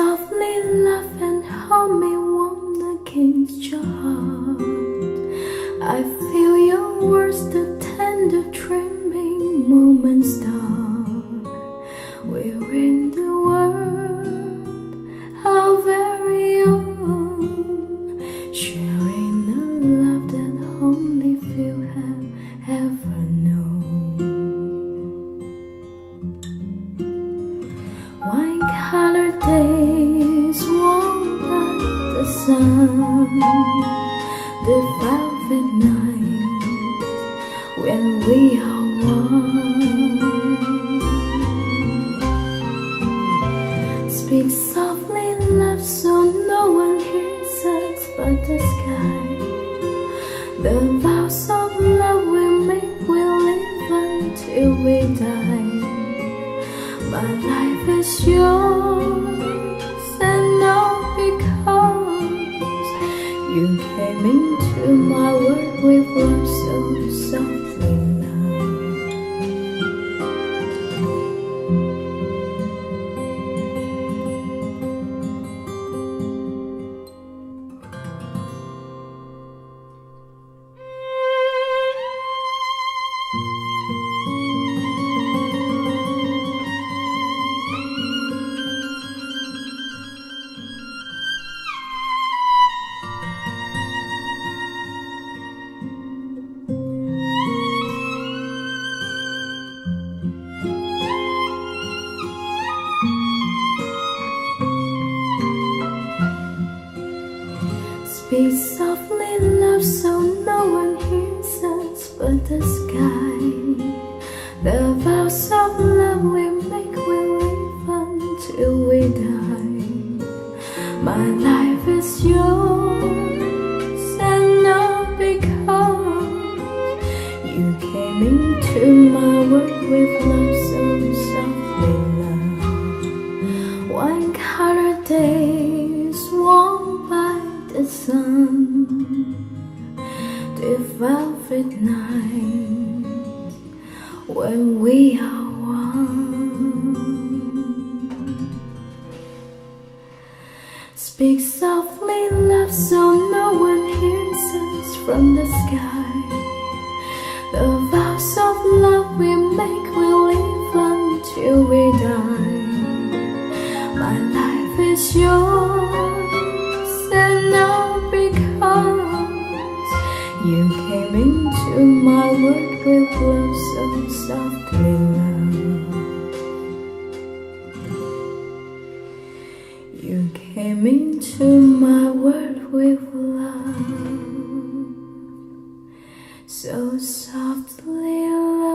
softly, laugh and hold me warm against your heart. I feel your words, the tender trembling moments start. We're in the world, our very own, sharing a love that only few have ever known. Wine-colored days warmed by the sun, the velvet night when we are one. Speak softly, laugh so no one hears us but the sky. The vows of love we make will live until we die. My life is yours and all because you came into my world with love so softly now. Speak softly, love so no one hears us but the sky. The vows of love we make will live until we die. My life is yours and all because you came into my world with love so softly love. Wine-colored days warmed by the sun, the velvet night when we are one. Speak softly, laugh so no one hears us from the sky. The vows of love we make will live until we die. My life is yours and all because you came into my world with love so softly love. You came into my world with love so softly love.